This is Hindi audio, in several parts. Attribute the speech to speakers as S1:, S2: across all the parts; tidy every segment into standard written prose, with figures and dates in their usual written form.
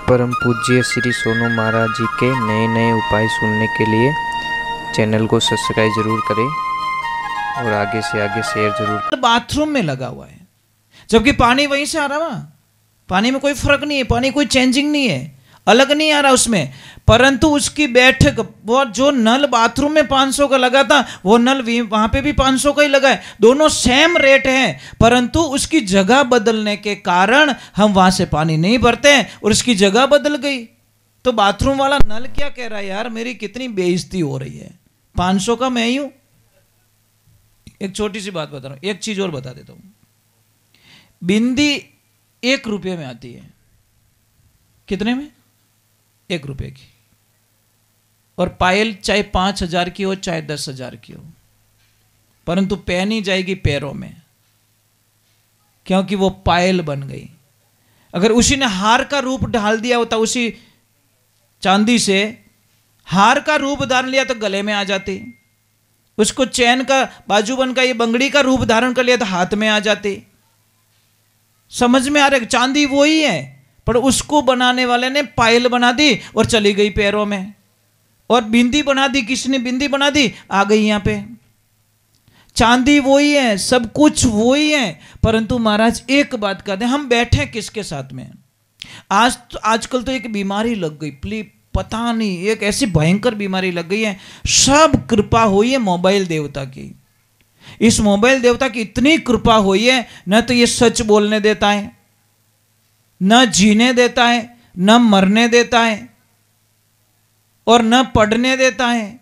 S1: परम पूज्य श्री सोनू महाराज जी के नए नए उपाय सुनने के लिए चैनल को सब्सक्राइब जरूर करें और आगे से आगे शेयर जरूर।
S2: बाथरूम में लगा हुआ है जबकि पानी वहीं से आ रहा है, पानी में कोई फर्क नहीं है, पानी कोई चेंजिंग नहीं है, अलग नहीं आ रहा उसमें, परंतु उसकी बैठक वो जो नल बाथरूम में 500 का लगा था वो नल वहां पे भी 500 का ही लगा है, दोनों सेम रेट हैं, परंतु उसकी जगह बदलने के कारण हम वहां से पानी नहीं भरते हैं और उसकी जगह बदल गई। तो बाथरूम वाला नल क्या कह रहा है, यार मेरी कितनी बेइज्जती हो रही है, 500 का मैं ही हूं। एक छोटी सी बात बता रहा हूं, एक चीज और बता देता हूं। बिंदी 1 रुपये में आती है, कितने में? 1 रुपये की। और पायल चाहे 5,000 की हो चाहे 10,000 की हो, परंतु पहनी जाएगी पैरों में, क्योंकि वो पायल बन गई। अगर उसी ने हार का रूप ढाल दिया होता, उसी चांदी से हार का रूप धारण लिया तो गले में आ जाती, उसको चैन का बाजूबंद का ये बंगड़ी का रूप धारण कर लिया तो हाथ में आ जाती। समझ में आ रहा है? चांदी वो ही है, पर उसको बनाने वाले ने पायल बना दी और चली गई पैरों में, और बिंदी बना दी, किसने बिंदी बना दी, आ गई यहां पे। चांदी वो ही है, सब कुछ वो ही है, परंतु महाराज एक बात कहते हैं, हम बैठे किसके साथ में? आजकल तो एक बीमारी लग गई, प्लीज पता नहीं, एक ऐसी भयंकर बीमारी लग गई है। सब कृपा हुई है मोबाइल देवता की। इस मोबाइल देवता की इतनी कृपा हुई है, न तो ये सच बोलने देता है, न जीने देता है, न मरने देता है, और न पढ़ने देता है,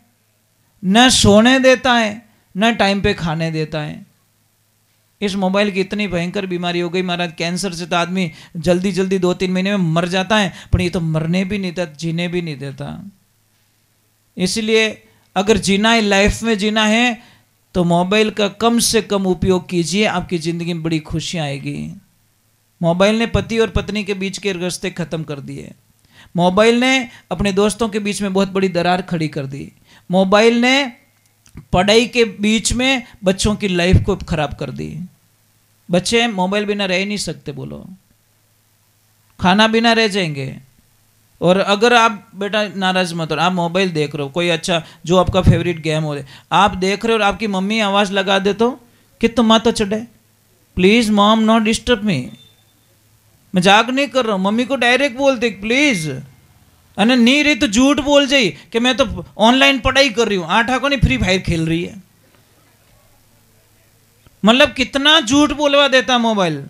S2: न सोने देता है, न टाइम पे खाने देता है। इस मोबाइल की इतनी भयंकर बीमारी हो गई महाराज, कैंसर से तो आदमी जल्दी जल्दी 2-3 महीने में मर जाता है, पर ये तो मरने भी नहीं देता, जीने भी नहीं देता। इसलिए अगर जीना है, लाइफ में जीना है, तो मोबाइल का कम से कम उपयोग कीजिए, आपकी जिंदगी में बड़ी खुशियां आएगी। मोबाइल ने पति और पत्नी के बीच के रिश्ते खत्म कर दिए, मोबाइल ने अपने दोस्तों के बीच में बहुत बड़ी दरार खड़ी कर दी, मोबाइल ने पढ़ाई के बीच में बच्चों की लाइफ को खराब कर दी। बच्चे मोबाइल बिना रह नहीं सकते, बोलो, खाना बिना रह जाएंगे। और अगर आप बेटा नाराज मत हो, आप मोबाइल देख रहे हो, कोई अच्छा जो आपका फेवरेट गेम हो आप देख रहे हो और आपकी मम्मी आवाज लगा दे तो कि तुम मत चढ़े, please mom not disturb me. मजाक नहीं कर रहा हूं, मम्मी को डायरेक्ट बोलते प्लीज, अने नहीं रही तो झूठ बोल जाई कि मैं तो ऑनलाइन पढ़ाई कर रही हूं, 8 आंखों नहीं फ्री फायर खेल रही है। मतलब कितना झूठ बोलवा देता मोबाइल।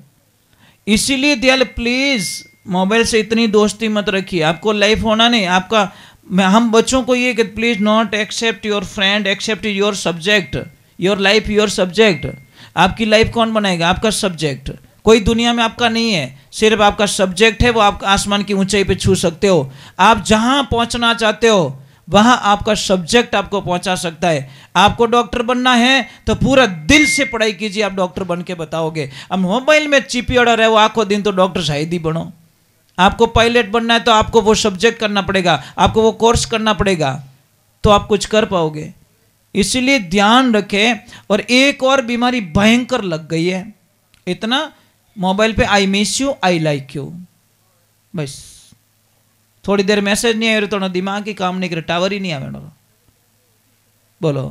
S2: इसीलिए दयाल प्लीज मोबाइल से इतनी दोस्ती मत रखिए, आपको लाइफ होना नहीं आपका। हम बच्चों को ये कि please not accept your friend, accept your subject, your life your subject. आपकी लाइफ कौन बनाएगा? आपका सब्जेक्ट। कोई दुनिया में आपका नहीं है, सिर्फ आपका सब्जेक्ट है, वो आप आसमान की ऊंचाई पे छू सकते हो। आप जहां पहुंचना चाहते हो वहां आपका सब्जेक्ट आपको पहुंचा सकता है। आपको डॉक्टर बनना है तो पूरा दिल से पढ़ाई कीजिए, आप डॉक्टर बन के बताओगे। अब मोबाइल में चिपी अड़ा रहे वो आखों दिन, तो डॉक्टर शायद ही बनो। आपको पायलट बनना है तो आपको वो सब्जेक्ट करना पड़ेगा, आपको वो कोर्स करना पड़ेगा, तो आप कुछ कर पाओगे। इसलिए ध्यान रखें। और एक और बीमारी भयंकर लग गई है, इतना मोबाइल पे I miss you, I like you, बस थोड़ी देर मैसेज नहीं आए तो दिमाग ही काम नहीं करे, टावर ही नहीं आवे। बोलो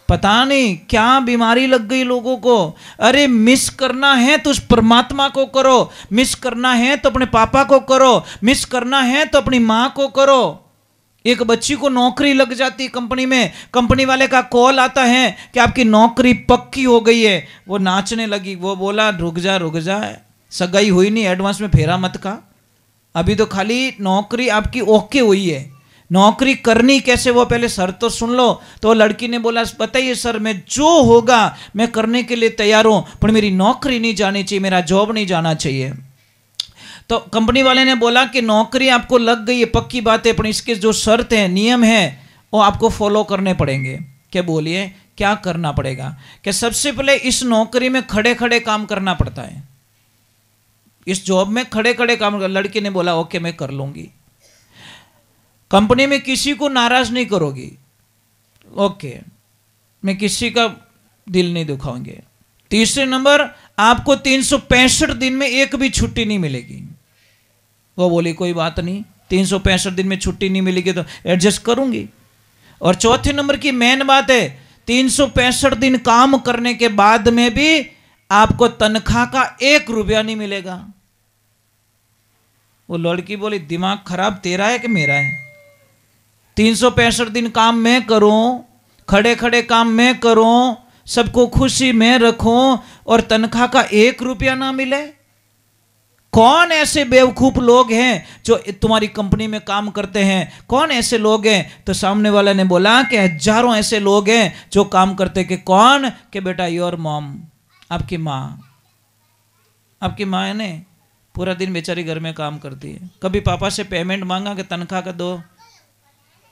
S2: पता नहीं क्या बीमारी लग गई लोगों को। अरे मिस करना है तो उस परमात्मा को करो, मिस करना है तो अपने पापा को करो, मिस करना है तो अपनी माँ को करो। एक बच्ची को नौकरी लग जाती कंपनी में, कंपनी वाले का कॉल आता है कि आपकी नौकरी पक्की हो गई है। वो नाचने लगी, वो बोला रुक जा, सगाई हुई नहीं, एडवांस में फेरा मत का, अभी तो खाली नौकरी आपकी ओके हुई है, नौकरी करनी कैसे वो पहले सर तो सुन लो। तो लड़की ने बोला बताइए सर, मैं जो होगा मैं करने के लिए तैयार हूं, पर मेरी नौकरी नहीं जानी चाहिए, मेरा जॉब नहीं जाना चाहिए। तो कंपनी वाले ने बोला कि नौकरी आपको लग गई है, पक्की बात है, पर इसके जो शर्त है, नियम है, वो आपको फॉलो करने पड़ेंगे। क्या बोलिए क्या करना पड़ेगा? कि सबसे पहले इस नौकरी में खड़े खड़े काम करना पड़ता है, इस जॉब में खड़े खड़े काम। लड़की ने बोला ओके मैं कर लूंगी। कंपनी में किसी को नाराज नहीं करोगी, ओके, मैं किसी का दिल नहीं दुखाऊंगे। तीसरे नंबर, आपको 365 दिन में एक भी छुट्टी नहीं मिलेगी। वो बोली कोई बात नहीं, 365 दिन में छुट्टी नहीं मिलेगी तो एडजस्ट करूंगी। और चौथे नंबर की मेन बात है, 365 दिन काम करने के बाद में भी आपको तनख्वाह का 1 रुपया नहीं मिलेगा। वो लड़की बोली दिमाग खराब तेरा है कि मेरा है? 365 दिन काम मैं करूं, खड़े खड़े काम मैं करूं, सबको खुशी में रखूं और तनख्वाह का 1 रुपया ना मिले? कौन ऐसे बेवकूफ लोग हैं जो तुम्हारी कंपनी में काम करते हैं? कौन ऐसे लोग हैं? तो सामने वाले ने बोला कि हजारों ऐसे लोग हैं जो काम करते। कि कौन? कि बेटा योर मॉम, आपकी माँ। आपकी माँ है ने पूरा दिन बेचारी घर में काम करती है, कभी पापा से पेमेंट मांगा कि तनख्वाह का दो,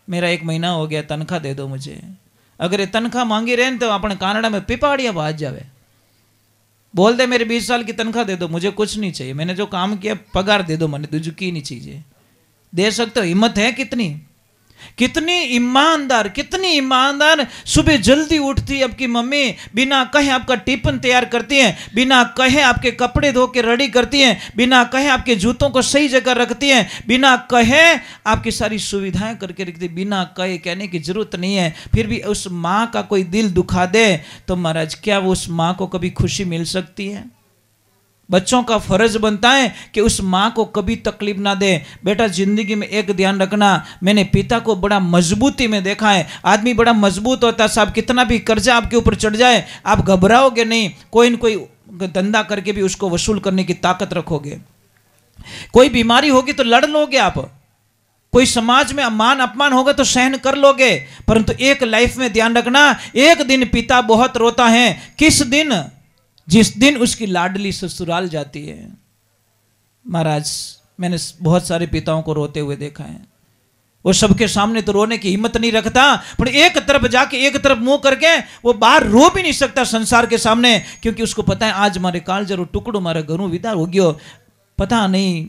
S2: मेरा 1 महीना हो गया तनख्वाह दे दो मुझे। अगर ये तनख्वाह मांगी रहे तो अपने कनाडा में पिपाड़िया बाज जावे, बोल दे मेरे 20 साल की तनख्वाह दे दो, मुझे कुछ नहीं चाहिए, मैंने जो काम किया पगार दे दो, मैंने तुझे की नहीं चीजें दे सकते हो। हिम्मत है कितनी? कितनी ईमानदार, कितनी ईमानदार। सुबह जल्दी उठती है आपकी मम्मी, बिना कहे आपका टिफिन तैयार करती है, बिना कहे आपके कपड़े धो के रेडी करती है, बिना कहे आपके जूतों को सही जगह रखती है, बिना कहे आपकी सारी सुविधाएं करके रखती है, बिना कहे, कहने की जरूरत नहीं है। फिर भी उस माँ का कोई दिल दुखा दे तो महाराज क्या वो उस माँ को कभी खुशी मिल सकती है? बच्चों का फर्ज बनता है कि उस माँ को कभी तकलीफ ना दे। बेटा जिंदगी में एक ध्यान रखना, मैंने पिता को बड़ा मजबूती में देखा है। आदमी बड़ा मजबूत होता है साहब, कितना भी कर्जा आपके ऊपर चढ़ जाए आप घबराओगे नहीं, कोई न कोई धंधा करके भी उसको वसूल करने की ताकत रखोगे। कोई बीमारी होगी तो लड़ लोगे आप, कोई समाज में मान अपमान होगा तो सहन कर लोगे। परंतु एक लाइफ में ध्यान रखना, एक दिन पिता बहुत रोता है। किस दिन? जिस दिन उसकी लाडली ससुराल जाती है। महाराज मैंने बहुत सारे पिताओं को रोते हुए देखा है, वो सबके सामने तो रोने की हिम्मत नहीं रखता, पर एक तरफ जाके एक तरफ मुंह करके वो बाहर रो भी नहीं सकता संसार के सामने, क्योंकि उसको पता है आज मारे कालजरो टुकड़ो मारे घरों विदा हो गयो। पता नहीं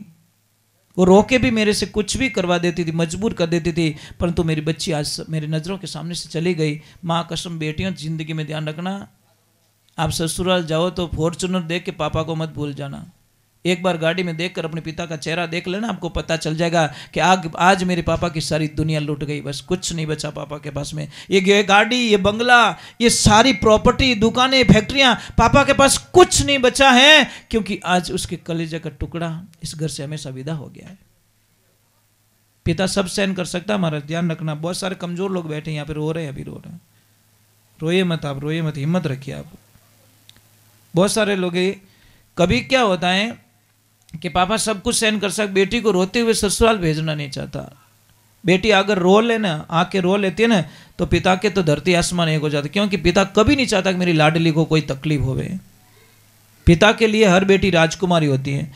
S2: वो रोके भी मेरे से कुछ भी करवा देती थी, मजबूर कर देती थी, परंतु मेरी बच्ची आज मेरी नजरों के सामने से चली गई। माँ कसम बेटियों जिंदगी में ध्यान रखना, आप ससुराल जाओ तो फॉर्चूनर देख के पापा को मत भूल जाना। एक बार गाड़ी में देखकर अपने पिता का चेहरा देख लेना, आपको पता चल जाएगा कि आज मेरे पापा की सारी दुनिया लूट गई, बस कुछ नहीं बचा पापा के पास में। ये गाड़ी, ये बंगला, ये सारी प्रॉपर्टी, दुकानें, फैक्ट्रियां, पापा के पास कुछ नहीं बचा है, क्योंकि आज उसके कलेजे का टुकड़ा इस घर से हमेशा विदा हो गया है। पिता सब सहन कर सकता है, हमारा ध्यान रखना। बहुत सारे कमजोर लोग बैठे यहाँ पे रो रहे हैं, अभी रो रहे हैं। रोइए मत आप, रोइए मत, हिम्मत रखिए आप। बहुत सारे लोग कभी क्या होता है कि पापा सब कुछ सहन कर सकते, बेटी को रोते हुए ससुराल भेजना नहीं चाहता। बेटी अगर रो ले ना, आके रो लेती है ना, तो पिता के तो धरती आसमान एक हो जाता, क्योंकि पिता कभी नहीं चाहता कि मेरी लाडली को कोई तकलीफ होवे। पिता के लिए हर बेटी राजकुमारी होती है।